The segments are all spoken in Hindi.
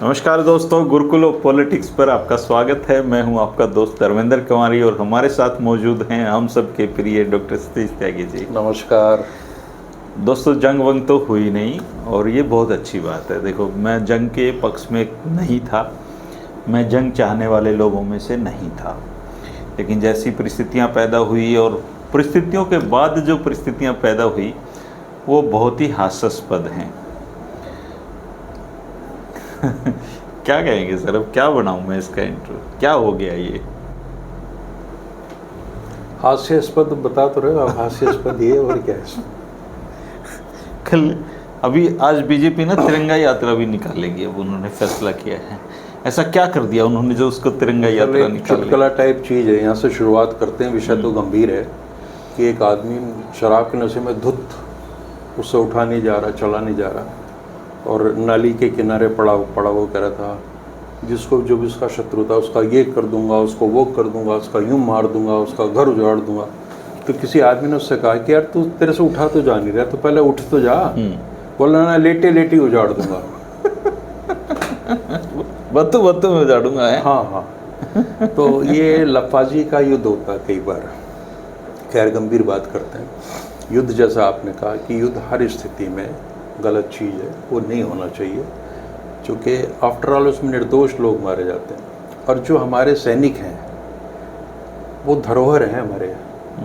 नमस्कार दोस्तों, गुरुकुल ऑफ पॉलिटिक्स पर आपका स्वागत है। मैं हूं आपका दोस्त धर्मेंद्र कुमारी और हमारे साथ मौजूद हैं हम सब के प्रिय डॉक्टर सतीश त्यागी जी। नमस्कार दोस्तों, जंग वंग तो हुई नहीं और ये बहुत अच्छी बात है। देखो, मैं जंग के पक्ष में नहीं था, मैं जंग चाहने वाले लोगों में से नहीं था, लेकिन जैसी परिस्थितियाँ पैदा हुई और परिस्थितियों के बाद जो परिस्थितियाँ पैदा हुई वो बहुत ही हास्यास्पद हैं। क्या कहेंगे सर, अब क्या बनाऊं मैं इसका इंट्रो, क्या हो गया ये? हास्यास्पद बता तो रहे हो आप, हास्यास्पद ये और क्या है? कल अभी आज बीजेपी ना तिरंगा यात्रा भी निकालेगी, अब उन्होंने फैसला किया है। ऐसा क्या कर दिया उन्होंने जो उसको तिरंगा यात्रा निकालेगी? चुटकुला टाइप चीज़ है। यहाँ से शुरुआत करते हैं। विषय तो गंभीर है कि एक आदमी शराब के नशे में धुत, उससे उठा नहीं जा रहा, चला नहीं जा रहा, और नाली के किनारे पड़ा वो कह रहा था जिसको जो भी उसका शत्रु था उसका ये कर दूंगा, उसको वो कर दूंगा, उसका यूं मार दूंगा, उसका घर उजाड़ दूंगा। तो किसी आदमी ने उससे कहा कि यार तू, तेरे से उठा तो जा नहीं रहा, तो पहले उठ तो जा। बोला ना, लेटे लेटे उजाड़ दूंगा। बत्तू में उजाड़ूंगा है। हाँ। तो ये लफाजी का युद्ध होता है कई बार। खैर, गंभीर बात करते हैं। युद्ध, जैसा आपने कहा कि युद्ध हर स्थिति में गलत चीज़ है, वो नहीं होना चाहिए, क्योंकि आफ्टर ऑल उसमें निर्दोष लोग मारे जाते हैं। और जो हमारे सैनिक हैं वो धरोहर हैं हमारे।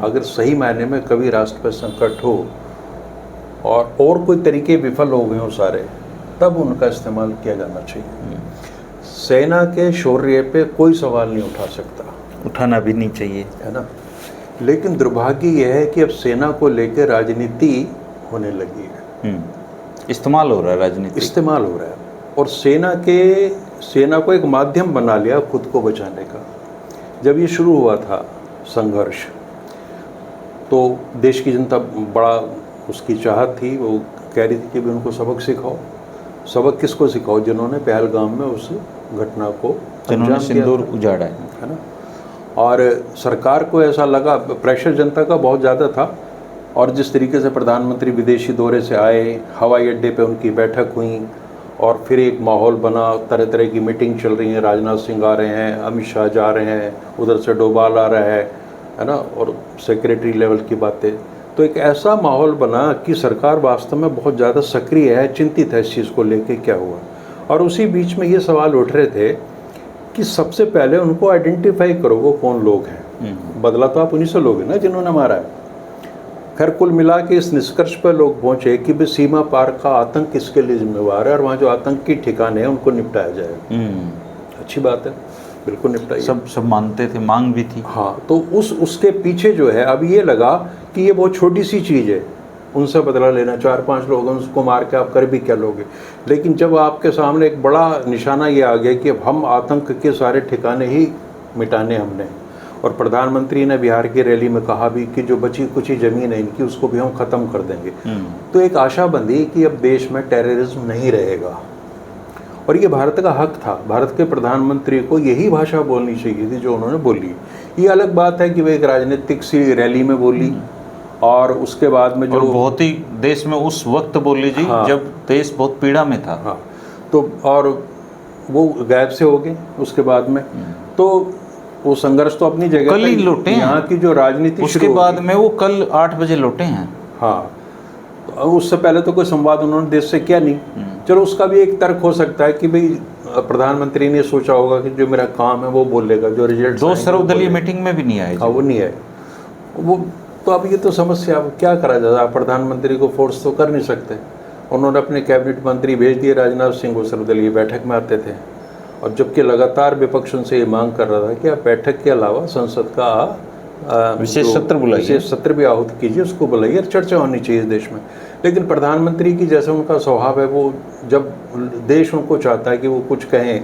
अगर सही मायने में कभी राष्ट्र पर संकट हो और कोई तरीके विफल हो गए हो सारे, तब उनका इस्तेमाल किया जाना चाहिए। सेना के शौर्य पे कोई सवाल नहीं उठा सकता, उठाना भी नहीं चाहिए, है ना। लेकिन दुर्भाग्य यह है कि अब सेना को लेकर राजनीति होने लगी है। इस्तेमाल हो रहा है, राजनीति इस्तेमाल हो रहा है, और सेना को एक माध्यम बना लिया खुद को बचाने का। जब ये शुरू हुआ था संघर्ष, तो देश की जनता बड़ा उसकी चाहत थी, वो कह रही थी कि भी उनको सबक सिखाओ। सबक किसको सिखाओ? जिन्होंने पहलगाम में उस घटना को, जिन्होंने सिंदूर उजाड़ा है ना। और सरकार को ऐसा लगा, प्रेशर जनता का बहुत ज़्यादा था, और जिस तरीके से प्रधानमंत्री विदेशी दौरे से आए, हवाई अड्डे पे उनकी बैठक हुई, और फिर एक माहौल बना, तरह तरह की मीटिंग चल रही है, राजनाथ सिंह आ रहे हैं, अमित शाह जा रहे हैं, उधर से डोभाल आ रहा है ना, और सेक्रेटरी लेवल की बातें। तो एक ऐसा माहौल बना कि सरकार वास्तव में बहुत ज़्यादा सक्रिय है, चिंतित है इस चीज़ को लेके क्या हुआ। और उसी बीच में ये सवाल उठ रहे थे कि सबसे पहले उनको आइडेंटिफाई करो, वो कौन लोग हैं। बदला तो आप उन्हीं से लोगे ना जिन्होंने मारा है। खैर, कुल मिला के इस निष्कर्ष पर लोग पहुंचे कि सीमा पार का आतंक किसके लिए जिम्मेवार है, और वहाँ जो आतंकी ठिकाने हैं उनको निपटाया जाए। अच्छी बात है, बिल्कुल निपटाइए। सब मानते थे, मांग भी थी। हाँ, तो उसके पीछे जो है, अब ये लगा कि ये बहुत छोटी सी चीज़ है, उनसे बदला लेना, 4-5 लोग उसको मार के आप कर भी क्या लोगे। लेकिन जब आपके सामने एक बड़ा निशाना ये आ गया कि अब हम आतंक के सारे ठिकाने ही मिटाने हमने, और प्रधानमंत्री ने बिहार की रैली में कहा भी कि जो बची कुछ ही ज़मीन है इनकी, उसको भी हम ख़त्म कर देंगे। तो एक आशा बंधी कि अब देश में टेररिज्म नहीं रहेगा, और ये भारत का हक था। भारत के प्रधानमंत्री को यही भाषा बोलनी चाहिए थी जो उन्होंने बोली। ये अलग बात है कि वो एक राजनीतिक सी रैली में बोली, और उसके बाद में जो बहुत ही देश में उस वक्त बोली जी। हाँ, जब देश बहुत पीड़ा में था। हाँ, तो और वो गायब से हो गए उसके बाद में। तो वो संघर्ष तो अपनी जगह कल ही लौटे हैं। यहाँ की जो राजनीति उसके बाद में वो कल 8 बजे लौटे हैं। हाँ, तो उससे पहले तो कोई संवाद उन्होंने देश से किया नहीं। चलो, उसका भी एक तर्क हो सकता है कि भाई प्रधानमंत्री ने सोचा होगा कि जो मेरा काम है वो बोलेगा, जो रिजल्ट। 2 सर्वदलीय मीटिंग में भी नहीं आए। हाँ, वो नहीं आए वो। तो अब ये तो समस्या, अब क्या करा जाए, आप प्रधानमंत्री को फोर्स तो कर नहीं सकते। उन्होंने अपने कैबिनेट मंत्री भेज दिए, राजनाथ सिंह वो सर्वदलीय बैठक में आते थे, और जबकि लगातार विपक्ष उनसे ये मांग कर रहा था कि आप बैठक के अलावा संसद का विशेष सत्र भी आहूत कीजिए, उसको बुलाइए, चर्चा होनी चाहिए देश में। लेकिन प्रधानमंत्री की जैसा उनका स्वभाव है, वो जब देश उनको चाहता है कि वो कुछ कहें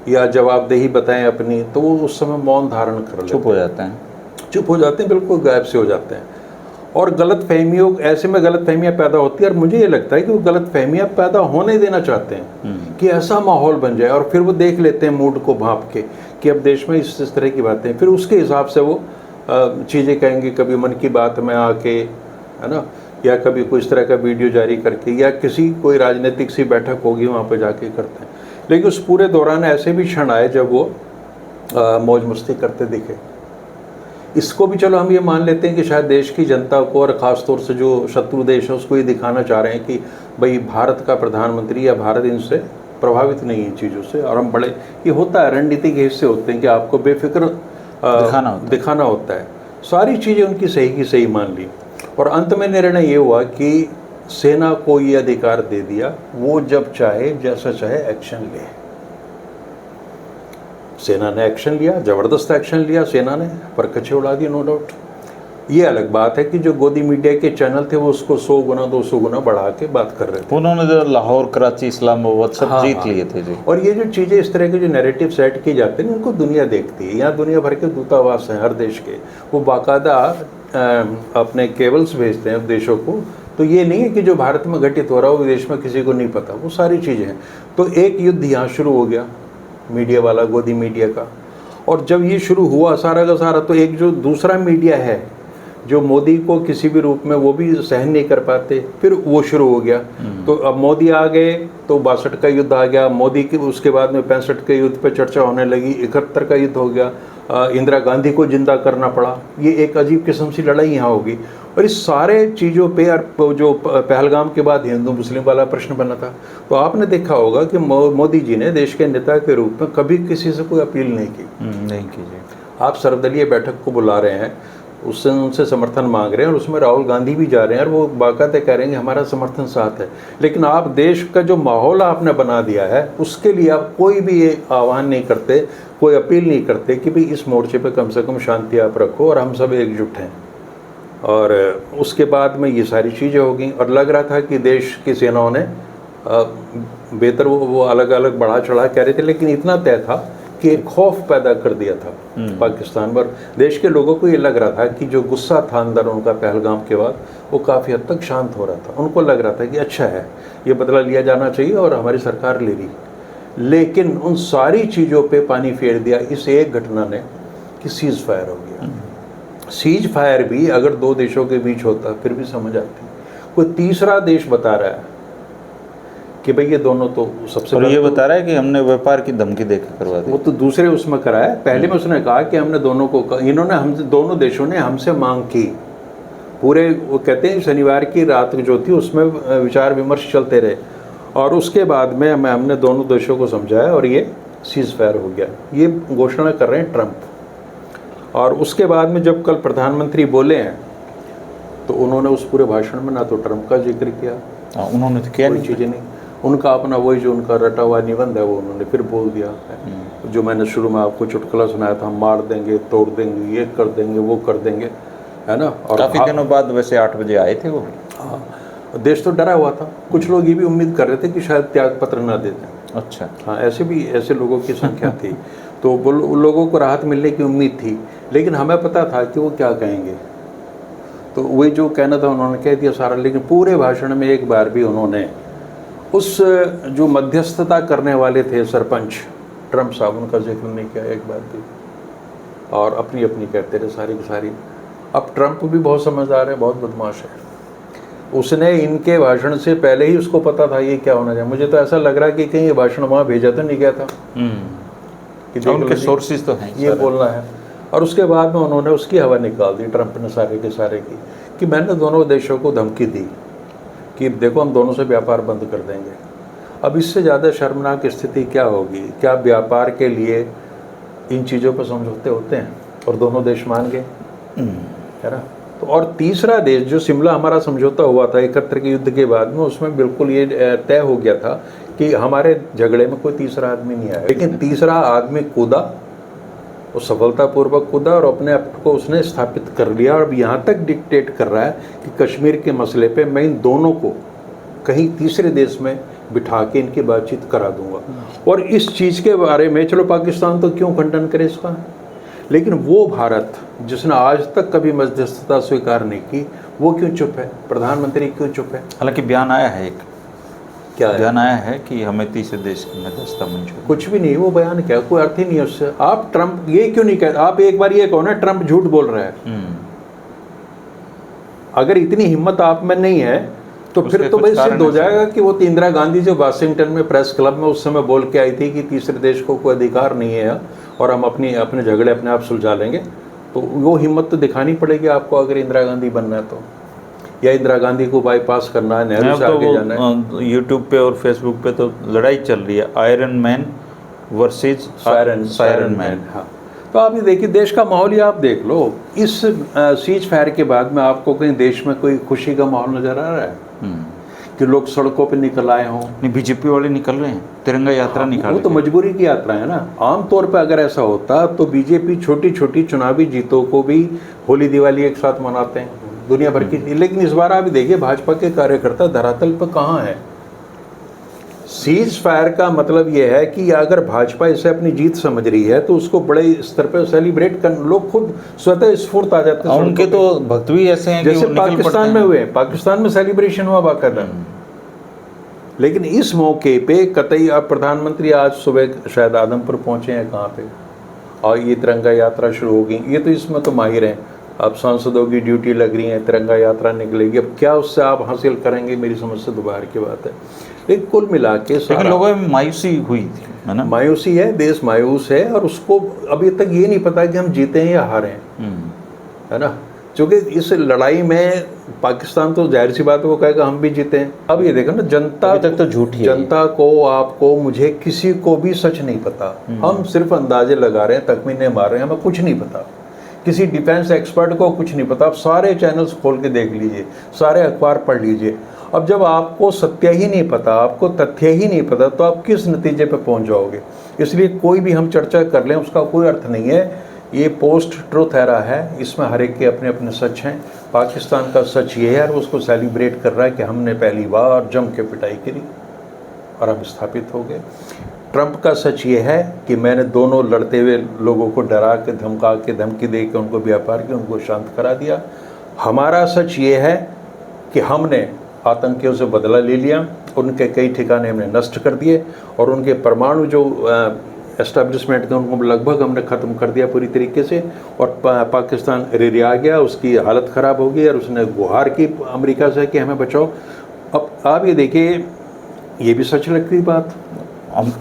या जवाबदेही बताएं अपनी, तो वो उस समय मौन धारण कर लेते, चुप हो जाते हैं, बिल्कुल गायब से हो जाते हैं। और गलतफहमियों, ऐसे में गलतफहमियाँ पैदा होती है, और मुझे ये लगता है कि वो गलतफहमियाँ पैदा होने देना चाहते हैं कि ऐसा माहौल बन जाए, और फिर वो देख लेते हैं मूड को भांप के कि अब देश में इस तरह की बातें, फिर उसके हिसाब से वो चीज़ें कहेंगे, कभी मन की बात में आके, है ना, या कभी कोई इस तरह का वीडियो जारी करके, या किसी कोई राजनीतिक सी बैठक होगी वहाँ पर जाके करते हैं। लेकिन उस पूरे दौरान ऐसे भी क्षण आए जब वो मौज मस्ती करते दिखे। इसको भी चलो हम ये मान लेते हैं कि शायद देश की जनता को और ख़ास तौर से जो शत्रु देश है उसको ये दिखाना चाह रहे हैं कि भाई भारत का प्रधानमंत्री या भारत इनसे प्रभावित नहीं है इन चीज़ों से, और हम बड़े, ये होता है रणनीति के हिस्से होते हैं कि आपको बेफिक्र दिखाना होता है। सारी चीज़ें उनकी सही की सही मान ली, और अंत में निर्णय ये हुआ कि सेना को ये अधिकार दे दिया, वो जब चाहे जैसा चाहे एक्शन ले। सेना ने एक्शन लिया, ज़बरदस्त एक्शन लिया सेना ने, पर कच्चे उड़ा दिए, नो डाउट। ये अलग बात है कि जो गोदी मीडिया के चैनल थे वो उसको 100 गुना 200 गुना बढ़ा के बात कर रहे थे। उन्होंने जो लाहौर, कराची, इस्लामाबाद सब जीत लिए थे जी। और ये जो चीज़ें इस तरह के जो नैरेटिव सेट किए जाते हैं उनको दुनिया देखती है। यहाँ दुनिया भर के दूतावास हैं हर देश के, वो बाकायदा अपने केबल्स भेजते हैं देशों को। तो ये नहीं है कि जो भारत में घटित हो रहा है वो विदेश में किसी को नहीं पता, वो सारी चीज़ें हैं। तो एक युद्ध यहाँ शुरू हो गया मीडिया वाला, गोदी मीडिया का। और जब ये शुरू हुआ सारा का सारा, तो एक जो दूसरा मीडिया है जो मोदी को किसी भी रूप में वो भी सहन नहीं कर पाते, फिर वो शुरू हो गया। तो अब मोदी आ गए तो 62 का युद्ध आ गया, मोदी के उसके बाद में 65 के युद्ध पे चर्चा होने लगी, 71 का युद्ध हो गया, इंदिरा गांधी को जिंदा करना पड़ा। ये एक अजीब किस्म सी लड़ाई यहाँ होगी। और इस सारे चीज़ों पे और जो पहलगाम के बाद हिंदू मुस्लिम वाला प्रश्न बना था, तो आपने देखा होगा कि मोदी जी ने देश के नेता के रूप में कभी किसी से कोई अपील नहीं की। आप सर्वदलीय बैठक को बुला रहे हैं, उससे उनसे समर्थन मांग रहे हैं, और उसमें राहुल गांधी भी जा रहे हैं और वो बाकायदा कह रहे हैं कि हमारा समर्थन साथ है। लेकिन आप देश का जो माहौल आपने बना दिया है उसके लिए आप कोई भी ये आह्वान नहीं करते, कोई अपील नहीं करते कि भाई इस मोर्चे पे कम से कम शांति आप रखो और हम सब एकजुट हैं। और उसके बाद में ये सारी चीज़ें हो गई, और लग रहा था कि देश की सेनाओं ने बेहतर वो अलग अलग बढ़ा चढ़ा कह रहे थे, लेकिन इतना तय था कि एक खौफ पैदा कर दिया था पाकिस्तान पर। देश के लोगों को ये लग रहा था कि जो गुस्सा था अंदर उनका पहलगाम के बाद, वो काफ़ी हद तक शांत हो रहा था। उनको लग रहा था कि अच्छा है, ये बदला लिया जाना चाहिए और हमारी सरकार ले रही। लेकिन उन सारी चीज़ों पे पानी फेर दिया इस एक घटना ने कि सीज़ फायर हो गया। सीज फायर भी अगर दो देशों के बीच होता फिर भी समझ आती, कोई तीसरा देश बता रहा है कि भाई ये दोनों तो सबसे, और ये बता रहा है कि हमने व्यापार की धमकी देकर करवा दी। वो तो दूसरे उसमें करा है। पहले में उसने कहा कि हमने दोनों को, इन्होंने हम दोनों देशों ने हमसे मांग की। पूरे वो कहते हैं शनिवार की रात जो थी उसमें विचार विमर्श चलते रहे, और उसके बाद में हमने दोनों देशों को समझाया और ये सीज फायर हो गया। ये घोषणा कर रहे हैं ट्रंप। और उसके बाद में जब कल प्रधानमंत्री बोले हैं तो उन्होंने उस पूरे भाषण में ना तो ट्रंप का जिक्र किया, उन्होंने तो क्या कोई चीज़ें नहीं, उनका अपना वही जो उनका रटा हुआ निबंध है वो उन्होंने फिर बोल दिया है। जो मैंने शुरू में आपको चुटकुला सुनाया था, हम मार देंगे, तोड़ देंगे, ये कर देंगे, वो कर देंगे, है ना। और काफ़ी दिनों बाद वैसे 8 बजे आए थे वो। हाँ, देश तो डरा हुआ था। कुछ लोग ये भी उम्मीद कर रहे थे कि शायद त्याग पत्र ना दे दें। अच्छा, हाँ, ऐसे लोगों की संख्या थी, तो वो लोगों को राहत मिलने की उम्मीद थी। लेकिन हमें पता था कि वो क्या कहेंगे, तो वही जो कहना था उन्होंने कह दिया सारा। लेकिन पूरे भाषण में एक बार भी उन्होंने उस जो मध्यस्थता करने वाले थे सरपंच ट्रंप साहब, उनका जिक्र नहीं किया एक बार भी, और अपनी अपनी कहते रहे सारी की सारी। अब ट्रंप भी बहुत समझदार है, बहुत बदमाश है। उसने इनके भाषण से पहले ही उसको पता था ये क्या होना चाहिए। मुझे तो ऐसा लग रहा है कि कहीं ये भाषण वहाँ भेजा तो नहीं गया था कि उनके सोर्सेज तो हैं, ये बोलना है। और उसके बाद में उन्होंने उसकी हवा निकाल दी ट्रंप ने सारे के सारे की, कि मैंने दोनों देशों को धमकी दी कि देखो हम दोनों से व्यापार बंद कर देंगे। अब इससे ज़्यादा शर्मनाक स्थिति क्या होगी? क्या व्यापार के लिए इन चीज़ों पर समझौते होते हैं और दोनों देश मान गए, है ना। तो और तीसरा देश जो शिमला हमारा समझौता हुआ था 71 के युद्ध के बाद में, उसमें बिल्कुल ये तय हो गया था कि हमारे झगड़े में कोई तीसरा आदमी नहीं आया। लेकिन तीसरा आदमी कूदा, वो सफलतापूर्वक कूदा और अपने आप को उसने स्थापित कर लिया। और अब यहाँ तक डिक्टेट कर रहा है कि कश्मीर के मसले पे मैं इन दोनों को कहीं तीसरे देश में बिठा के इनकी बातचीत करा दूंगा। और इस चीज़ के बारे में चलो पाकिस्तान तो क्यों खंडन करे इसका, लेकिन वो भारत जिसने आज तक कभी मध्यस्थता स्वीकार नहीं की, वो क्यों चुप है? प्रधानमंत्री क्यों चुप है? हालांकि बयान आया है, एक क्या बयान आया है कि हमें तीसरे देश की मध्यस्थता मंजूर। कुछ भी नहीं, वो बयान क्या, कोई अर्थ ही नहीं है उससे। आप ट्रंप ये क्यों नहीं कहते? आप एक बार ये कहो ना ट्रंप झूठ बोल रहा है। अगर इतनी हिम्मत आप में नहीं है तो फिर उसके तो कुछ भाई कारण सिद्ध हो ऐसे हैं। जाएगा कि वो तो इंदिरा गांधी जो वाशिंगटन में प्रेस क्लब में उस समय बोल के आई थी कि तीसरे देश को कोई अधिकार नहीं है और हम अपने झगड़े अपने आप सुलझा लेंगे, तो वो हिम्मत तो दिखानी पड़ेगी आपको अगर इंदिरा गांधी बनना है तो, या इंदिरा गांधी को बाईपास करना है, नेहरू अब से तो आगे जाना है। वो यूट्यूब पे और फेसबुक पे तो लड़ाई चल रही है, iron man versus siren man. हाँ, तो आप ये देखिए देश का माहौल ही आप देख लो। इस सीज फायर के बाद में आपको कहीं देश में कोई खुशी का माहौल नजर आ रहा है कि लोग सड़कों पे निकल आए हों? नहीं, बीजेपी वाले निकल रहे हैं, तिरंगा यात्रा निकाल वो तो मजबूरी की यात्रा है ना। आमतौर पे अगर ऐसा होता तो बीजेपी छोटी छोटी चुनावी जीतों को भी होली दिवाली एक साथ मनाते हैं दुनिया भर की, लेकिन इस बार आप देखिए भाजपा के कार्यकर्ता धरातल पर कहाँ है। सीज फायर का मतलब ये है कि अगर भाजपा इसे अपनी जीत समझ रही है तो उसको बड़े स्तर पर सेलिब्रेट कर, लोग खुद स्वतः स्फूर्त आ जाते हैं। उनके तो भक्त भी ऐसे हैं कि जैसे वो निकल पाकिस्तान पड़ते में हैं। हुए, पाकिस्तान में सेलिब्रेशन हुआ बाकायदा। लेकिन इस मौके पे कतई अब प्रधानमंत्री आज सुबह शायद आदमपुर पहुंचे हैं कहाँ पे, और ये तिरंगा यात्रा शुरू होगी। ये तो इसमें तो माहिर हैं, अब सांसदों की ड्यूटी लग रही है, तिरंगा यात्रा निकलेगी। अब क्या उससे आप हासिल करेंगे, मेरी समझ से दोबारा की बात है। लेकिन कुल मिला के लेकिन लोगों में मायूसी हुई थी, है ना? मायूसी है, देश मायूस है, और उसको अभी तक ये नहीं पता कि हम जीते हैं या हारे हैं, है ना। क्योंकि इस लड़ाई में पाकिस्तान तो जाहिर सी बात है वो कहेगा हम भी जीते हैं। अब ये देखो ना, जनता अभी तक तो झूठ ही है। जनता को, आपको, मुझे, किसी को भी सच नहीं पता। हम सिर्फ अंदाजे लगा रहे हैं, तखमीने मार रहे हैं, हमें कुछ नहीं पता। किसी डिफेंस एक्सपर्ट को कुछ नहीं पता। आप सारे चैनल्स खोल के देख लीजिए, सारे अखबार पढ़ लीजिए। अब जब आपको सत्य ही नहीं पता, आपको तथ्य ही नहीं पता, तो आप किस नतीजे पे पहुंच जाओगे। इसलिए कोई भी हम चर्चा कर लें उसका कोई अर्थ नहीं है। ये पोस्ट ट्रुथ एरा है, इसमें हर एक के अपने अपने सच हैं। पाकिस्तान का सच ये है और उसको सेलिब्रेट कर रहा है कि हमने पहली बार जम के पिटाई करी और हम स्थापित हो गए। ट्रंप का सच ये है कि मैंने दोनों लड़ते हुए लोगों को डरा के, धमका के, धमकी दे के उनको व्यापार के उनको शांत करा दिया। हमारा सच ये है कि हमने आतंकियों से बदला ले लिया, उनके कई ठिकाने हमने नष्ट कर दिए और उनके परमाणु जो एस्टेब्लिशमेंट थे उनको लगभग हमने ख़त्म कर दिया पूरी तरीके से। और पाकिस्तान रिरिया गया, उसकी हालत ख़राब हो गई और उसने गुहार की अमेरिका से कि हमें बचाओ। अब आप ये देखिए, ये भी सच लगती बात।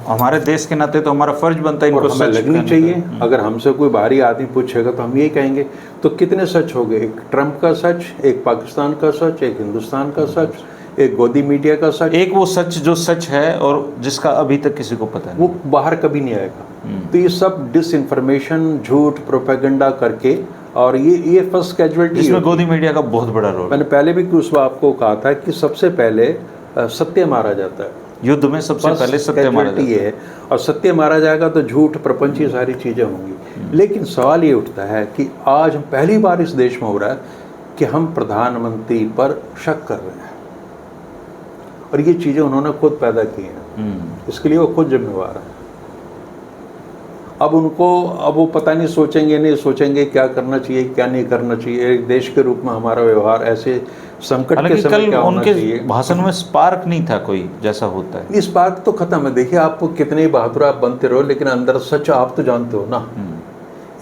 हमारे देश के नाते तो हमारा फर्ज बनता है इनको और हमें सच लगनी कहने चाहिए। का। अगर हमसे कोई बाहरी आदमी पूछेगा तो हम यही कहेंगे। तो कितने सच हो गए? एक ट्रंप का सच, एक पाकिस्तान का सच, एक हिंदुस्तान का सच, एक गोदी मीडिया का सच। एक वो सच जो सच है और जिसका अभी तक किसी को पता नहीं, वो बाहर कभी नहीं आएगा। तो ये सब डिसइंफॉर्मेशन, झूठ, प्रोपेगेंडा करके, और ये फर्स्ट कैजुअलिटी। इसमें गोदी मीडिया का बहुत बड़ा रोल। मैंने पहले भी कुछ आपको कहा था कि सबसे पहले सत्य मारा जाता है युद्ध में, सबसे पहले सत्य मारा जाता है। और सत्य मारा जाएगा तो झूठ, प्रपंच, ये सारी चीज़ें होंगी। लेकिन सवाल ये उठता है कि आज हम पहली बार इस देश में हो रहा है कि हम प्रधानमंत्री पर शक कर रहे हैं, और ये चीज़ें उन्होंने खुद पैदा की हैं। इसके लिए वो खुद जिम्मेवार है। अब वो पता नहीं सोचेंगे क्या करना चाहिए, क्या नहीं करना चाहिए। एक देश के रूप में हमारा व्यवहार ऐसे संकट के समय क्या होना चाहिए। उनके भाषण में स्पार्क नहीं था कोई, जैसा होता है। स्पार्क तो खत्म है। देखिए, आपको कितने ही बहादुर आप बनते रहो, लेकिन अंदर सच आप तो जानते हो ना।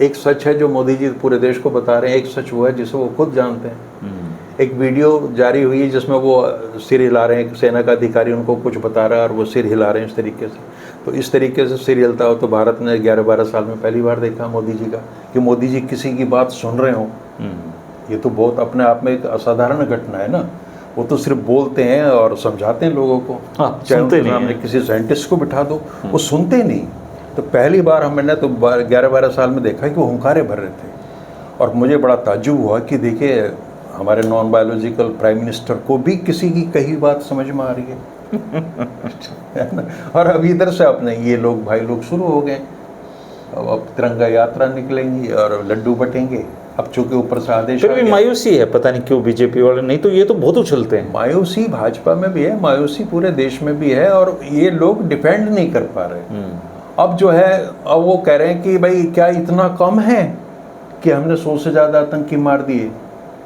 एक सच है जो मोदी जी पूरे देश को बता रहे हैं, एक सच वो है जिसे वो खुद जानते हैं। एक वीडियो जारी हुई है जिसमें वो सिर हिला रहे हैं, सेना का अधिकारी उनको कुछ बता रहा है और वो सिर हिला रहे हैं इस तरीके से। तो इस तरीके से सिर हिलता हो तो भारत ने 11-12 साल में पहली बार देखा मोदी जी का, कि मोदी जी किसी की बात सुन रहे हों। ये तो बहुत अपने आप में एक असाधारण घटना है ना। वो तो सिर्फ बोलते हैं और समझाते हैं लोगों को, चाहे उनके सामने किसी साइंटिस्ट को बिठा दो, वो सुनते नहीं। तो पहली बार हमने तो 11-12 साल में देखा कि वो हुंकारे भर रहे थे। और मुझे बड़ा ताज्जुब हुआ कि देखिए, हमारे नॉन बायोलॉजिकल प्राइम मिनिस्टर को भी किसी की कही बात समझ में आ रही है ना। और अब इधर से अपने ये लोग भाई लोग शुरू हो गए। अब तिरंगा यात्रा निकलेंगी और लड्डू बटेंगे। अब चूंकि ऊपर से आदेश, फिर भी मायूसी है, पता नहीं क्यों बीजेपी वाले, नहीं तो ये तो बहुत उछलते हैं। मायूसी भाजपा में भी है, मायूसी पूरे देश में भी है, और ये लोग डिफेंड नहीं कर पा रहे। अब जो है, अब वो कह रहे हैं कि भाई क्या इतना कम है कि हमने 100 से ज़्यादा आतंकी मार दिए।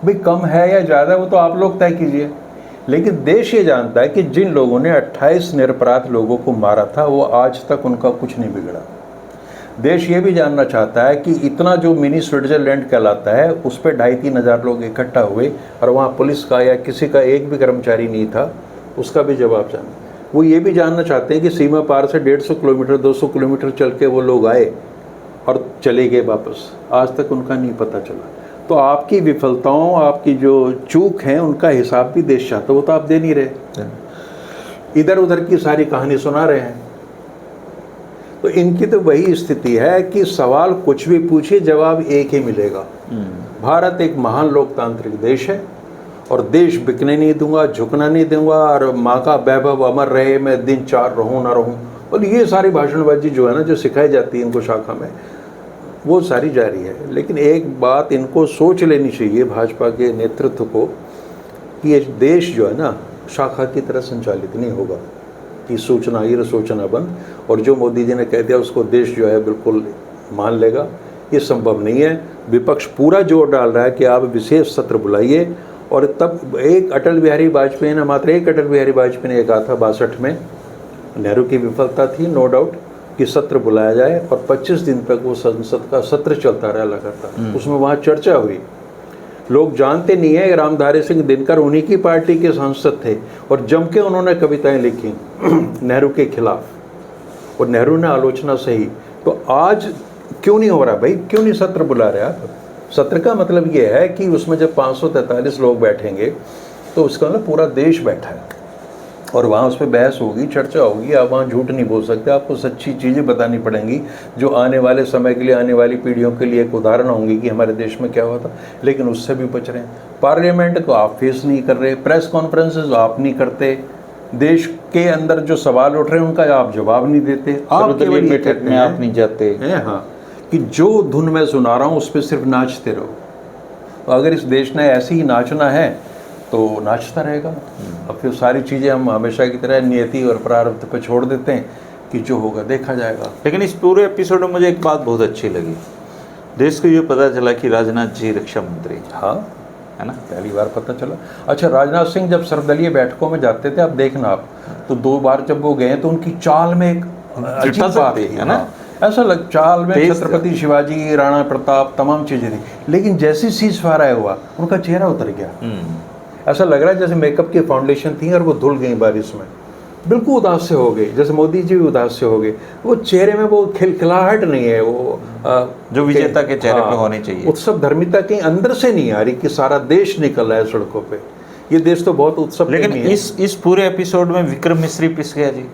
भाई कम है या ज़्यादा वो तो आप लोग तय कीजिए। लेकिन देश ये जानता है कि जिन लोगों ने 28 निरपराध लोगों को मारा था, वो आज तक उनका कुछ नहीं बिगड़ा। देश ये भी जानना चाहता है कि इतना जो मिनी स्विट्जरलैंड कहलाता है उस पर 2,500-3 हज़ार लोग इकट्ठा हुए और वहाँ पुलिस का या किसी का एक भी कर्मचारी नहीं था, उसका भी जवाब जाना। वो ये भी जानना चाहते हैं कि सीमा पार से 150 किलोमीटर 200 किलोमीटर चल के वो लोग आए और चले गए वापस, आज तक उनका नहीं पता चला। तो आपकी विफलताओं, आपकी जो चूक हैं, उनका हिसाब भी देश चाहता, वो तो आप दे नहीं रहे, इधर उधर की सारी कहानी सुना रहे हैं। तो इनकी तो वही स्थिति है कि सवाल कुछ भी पूछिए जवाब एक ही मिलेगा। भारत एक महान लोकतांत्रिक देश है और देश बिकने नहीं दूंगा, झुकना नहीं दूंगा, और माँ का वैभव अमर रहे, मैं दिन 4 रहूं ना रहूं, और ये सारी भाषणबाजी जो है ना, जो सिखाई जाती है इनको शाखा में, वो सारी जारी है। लेकिन एक बात इनको सोच लेनी चाहिए भाजपा के नेतृत्व को कि ये देश जो है ना शाखा की तरह संचालित नहीं होगा कि सूचना ये सूचना बंद, और जो मोदी जी ने कह दिया उसको देश जो है बिल्कुल मान लेगा, ये संभव नहीं है। विपक्ष पूरा जोर डाल रहा है कि आप विशेष सत्र बुलाइए, और तब एक अटल बिहारी वाजपेयी ने, मात्र एक अटल बिहारी वाजपेयी ने कहा था 62 में, नेहरू की विफलता थी नो डाउट, कि सत्र बुलाया जाए, और 25 दिन तक वो संसद का सत्र चलता रहा लगातार। उसमें वहाँ चर्चा हुई। लोग जानते नहीं है रामधारी सिंह दिनकर उन्हीं की पार्टी के सांसद थे, और जम के उन्होंने कविताएं लिखी नेहरू के खिलाफ, और नेहरू ने आलोचना सही। तो आज क्यों नहीं हो रहा भाई, क्यों नहीं सत्र बुला रहे आप? सत्र का मतलब ये है कि उसमें जब 543 लोग बैठेंगे तो उसका मतलब पूरा देश बैठा है, और वहाँ उस पर बहस होगी, चर्चा होगी। आप वहाँ झूठ नहीं बोल सकते, आपको सच्ची चीज़ें बतानी पड़ेंगी जो आने वाले समय के लिए, आने वाली पीढ़ियों के लिए एक उदाहरण होंगी कि हमारे देश में क्या हुआ था। लेकिन उससे भी बच रहे हैं। पार्लियामेंट को आप फेस नहीं कर रहे, प्रेस कॉन्फ्रेंसेज आप नहीं करते, देश के अंदर जो सवाल उठ रहे हैं उनका आप जवाब नहीं देते, आप केवल ये कहते हैं आप नहीं जाते हैं, हाँ, कि जो धुन मैं सुना रहा हूँ उस पर सिर्फ नाचते रहो। तो अगर इस देश ने ऐसे ही नाचना है तो नाचता रहेगा। अब फिर सारी चीज़ें हम हमेशा की तरह नियति और प्रारब्ध पे छोड़ देते हैं कि जो होगा देखा जाएगा। लेकिन इस पूरे एपिसोड में मुझे एक बात बहुत अच्छी लगी, देश को ये पता चला कि राजनाथ जी रक्षा मंत्री, हाँ है ना, पहली बार पता चला। अच्छा, राजनाथ सिंह जब सर्वदलीय बैठकों में जाते थे, आप देखना आप, तो 2 बार जब वो गए तो उनकी चाल में एक अजीब बात थी, है ना, ऐसा लग, चाल में छत्रपति शिवाजी, राणा प्रताप, तमाम चीज़ें थी। लेकिन जैसे सीज फायर हुआ उनका चेहरा उतर गया, ऐसा लग रहा है जैसे मेकअप की फाउंडेशन थी और वो धुल गई बारिश में, बिल्कुल उदास से हो गए, जैसे मोदी जी भी उदास से हो गए। वो चेहरे में वो खिलखिलाहट नहीं है, वो जो विजेता के चेहरे पे होनी चाहिए। उत्सव धर्मिता कहीं अंदर से नहीं आ रही कि सारा देश निकल रहा है सड़कों पे। ये देश तो बहुत उत्सव। लेकिन इस पूरे एपिसोड में विक्रम मिश्री पिस गया जी,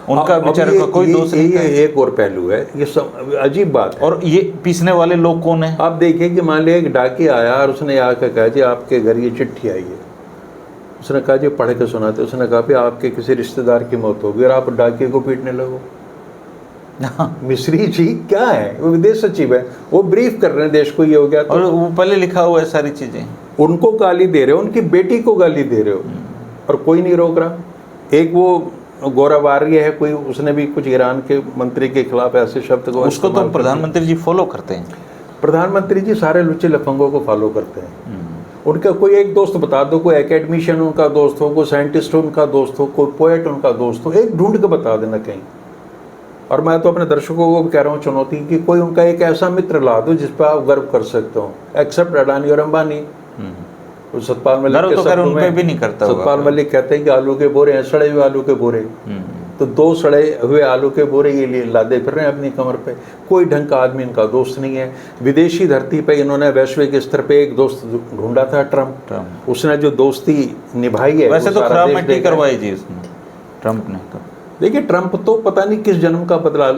उनका बेचारे का कोई दोष नहीं। ये एक और पहलू है, ये सब अजीब बात है। और ये पीसने वाले लोग कौन है? आप देखिए कि मान लिया एक डाकी आया और उसने आकर कहा जी आपके घर ये चिट्ठी आई है, उसने कहा जी पढ़ के सुनाते, उसने कहा भी आपके किसी रिश्तेदार की मौत होगी और आप डाके को पीटने लगो। मिश्री जी क्या है, वो विदेश सचिव है, वो ब्रीफ कर रहे हैं देश को, ये हो गया तो, और वो पहले लिखा हुआ है सारी चीजें, उनको गाली दे रहे हो, उनकी बेटी को गाली दे रहे हो और कोई नहीं रोक रहा। एक वो गौरवार्य है कोई, उसने भी कुछ ईरान के मंत्री के खिलाफ ऐसे शब्द को, उसको तो प्रधानमंत्री जी फॉलो करते हैं। प्रधानमंत्री जी सारे लुच्चे लफंगों को फॉलो करते हैं। उनका कोई एक दोस्त बता दो, कोई एकेडमिशियन उनका दोस्त हो, कोई साइंटिस्ट उनका दोस्त हो, कोई पोएट उनका दोस्त हो, एक ढूंढ के बता देना कहीं। और मैं तो अपने दर्शकों को भी कह रहा हूँ चुनौती कि कोई उनका एक ऐसा मित्र ला दो जिस पर आप गर्व कर सकते हो, एक्सेप्ट अडानी और अंबानी। सतपाल मलिक के शब्दों में भी नहीं करता, सतपाल मलिक कहते हैं कि आलू के बोरे हैं, सड़े हुए आलू के बोरे। तो 2 सड़े हुए आलू के बोरे ये लिए लादे फिर रहे हैं अपनी कमर पे। कोई ढंग का आदमी इनका दोस्त नहीं है। विदेशी धरती पे इन्होंने वैश्विक स्तर पे एक दोस्त ढूंढा था, ट्रम्प। उसने जो दोस्ती निभाई है, वैसे तो खराब मट्टी करवाई जी उसने, ट्रम्प ने। तो देखिए ट्रम्प तो पता नहीं किस जन्म का बदला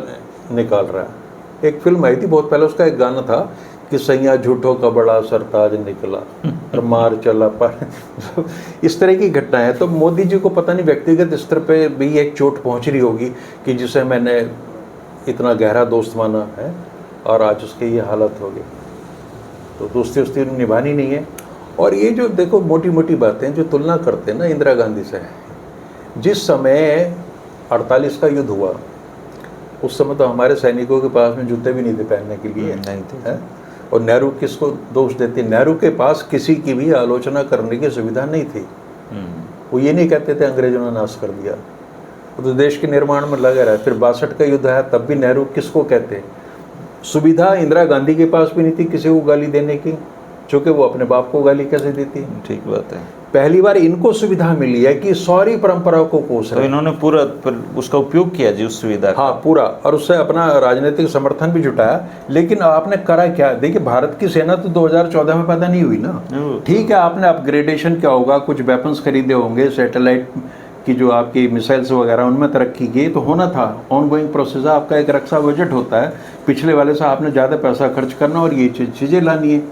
निकाल रहा है। एक फिल्म आई थी बहुत पहले, उसका एक गाना था कि सैया झूठों का बड़ा सरताज निकला और मार चला पर। इस तरह की घटना है। तो मोदी जी को पता नहीं व्यक्तिगत स्तर पे भी एक चोट पहुंच रही होगी कि जिसे मैंने इतना गहरा दोस्त माना है और आज उसकी ये हालत हो गई। तो दोस्ती उसती निभानी नहीं है। और ये जो देखो मोटी मोटी बातें जो तुलना करते हैं ना इंदिरा गांधी से, जिस समय 48 का युद्ध हुआ उस समय तो हमारे सैनिकों के पास में जूते भी नहीं थे पहनने के लिए, नहीं थे। और नेहरू किसको दोष देते? नेहरू के पास किसी की भी आलोचना करने की सुविधा नहीं थी। वो ये नहीं कहते थे अंग्रेजों ने नाश कर दिया, वो तो देश के निर्माण में लगे रहे। फिर 62 का युद्ध आया तब भी नेहरू किसको कहते? सुविधा इंदिरा गांधी के पास भी नहीं थी किसी को गाली देने की, चूँकि वो अपने बाप को गाली कैसे देती है। ठीक बात है। पहली बार इनको सुविधा मिली है कि सारी परंपराओं को कोस तो रहे हैं। इन्होंने पूरा उसका उपयोग किया जी, उस सुविधा का। हाँ पूरा, और उससे अपना राजनीतिक समर्थन भी जुटाया। लेकिन आपने करा क्या? देखिए भारत की सेना तो 2014 में पैदा नहीं हुई ना। ठीक है, आपने अपग्रेडेशन क्या होगा, कुछ वेपन्स खरीदे होंगे, सैटेलाइट की जो आपकी मिसाइल्स वगैरह उनमें तरक्की की, तो होना था। ऑन गोइंग प्रोसेस है, आपका एक रक्षा बजट होता है, पिछले वाले से आपने ज़्यादा पैसा खर्च करना और ये चीज़ें लानी है,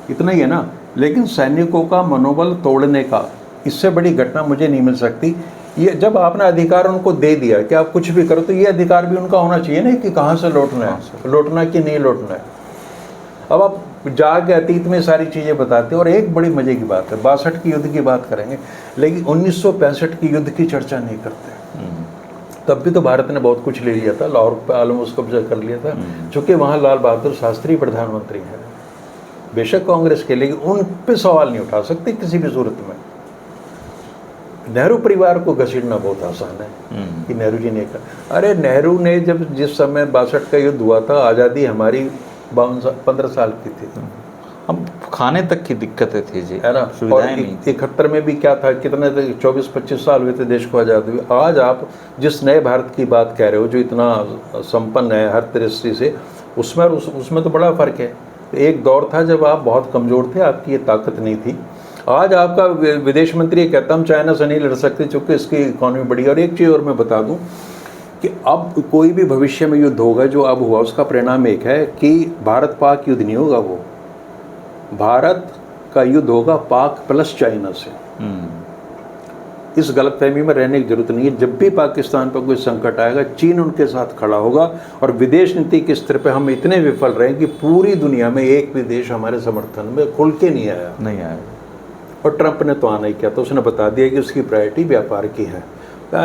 इतना ही है ना। लेकिन सैनिकों का मनोबल तोड़ने का इससे बड़ी घटना मुझे नहीं मिल सकती। ये जब आपने अधिकार उनको दे दिया कि आप कुछ भी करो, तो ये अधिकार भी उनका होना चाहिए ना कि कहाँ से लौटना है, लौटना कि नहीं लौटना है। अब आप जाके अतीत में सारी चीज़ें बताते हैं। और एक बड़ी मज़े की बात है, 62 की युद्ध की बात करेंगे लेकिन 1965 की युद्ध की चर्चा नहीं करते। तब भी तो भारत ने बहुत कुछ ले लिया था, लाहौर पर ऑलमोस्ट कब्जा कर लिया था, चूँकि वहाँ लाल बहादुर शास्त्री प्रधानमंत्री हैं, बेशक कांग्रेस के, लेकिन उन पे सवाल नहीं उठा सकते किसी भी सूरत में। नेहरू परिवार को घसीटना बहुत आसान है कि नेहरू जी ने कहा। अरे नेहरू ने जब जिस समय 62 का युद्ध हुआ था, आज़ादी हमारी 15 साल की थी, हम खाने तक की दिक्कतें थी जी, है ना। और सुविधाएं नहीं थी। 71 में भी क्या था, कितने 24-25 साल हुए थे देश को आज़ाद हुए। आज आप जिस नए भारत की बात कह रहे हो, जो इतना संपन्न है हर दृष्टि से, उसमें तो बड़ा फ़र्क है। एक दौर था जब आप बहुत कमज़ोर थे, आपकी ये ताकत नहीं थी। आज आपका विदेश मंत्री ये कहता हम चाइना से नहीं लड़ सकते चूँकि इसकी इकॉनमी बड़ी है। और एक चीज़ और मैं बता दूं कि अब कोई भी भविष्य में युद्ध होगा, जो अब हुआ उसका परिणाम एक है कि भारत पाक युद्ध नहीं होगा, वो भारत का युद्ध होगा पाक प्लस चाइना से। इस गलतफहमी में रहने की जरूरत नहीं है। जब भी पाकिस्तान पर कोई संकट आएगा, चीन उनके साथ खड़ा होगा। और विदेश नीति के स्तर पे हम इतने विफल रहे कि पूरी दुनिया में एक भी देश हमारे समर्थन में खुल के नहीं आया। और ट्रंप ने तो आना ही किया, तो उसने बता दिया कि उसकी प्रायोरिटी व्यापार की है।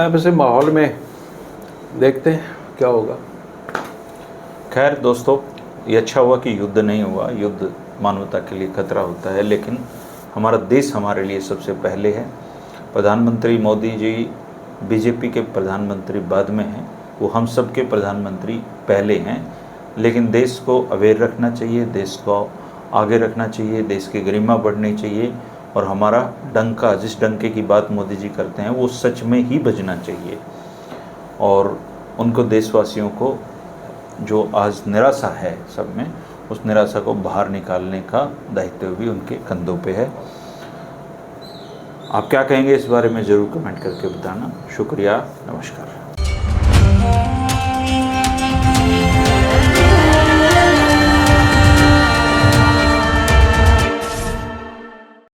वैसे माहौल में देखते हैं क्या होगा। खैर दोस्तों, ये अच्छा हुआ कि युद्ध नहीं हुआ। युद्ध मानवता के लिए खतरा होता है, लेकिन हमारा देश हमारे लिए सबसे पहले है। प्रधानमंत्री मोदी जी बीजेपी के प्रधानमंत्री बाद में हैं, वो हम सब के प्रधानमंत्री पहले हैं। लेकिन देश को अवेयर रखना चाहिए, देश को आगे रखना चाहिए, देश की गरिमा बढ़नी चाहिए। और हमारा डंका, जिस डंके की बात मोदी जी करते हैं, वो सच में ही बजना चाहिए। और उनको, देशवासियों को जो आज निराशा है सब में, उस निराशा को बाहर निकालने का दायित्व भी उनके कंधों पे है। आप क्या कहेंगे इस बारे में ज़रूर कमेंट करके बताना। शुक्रिया, नमस्कार।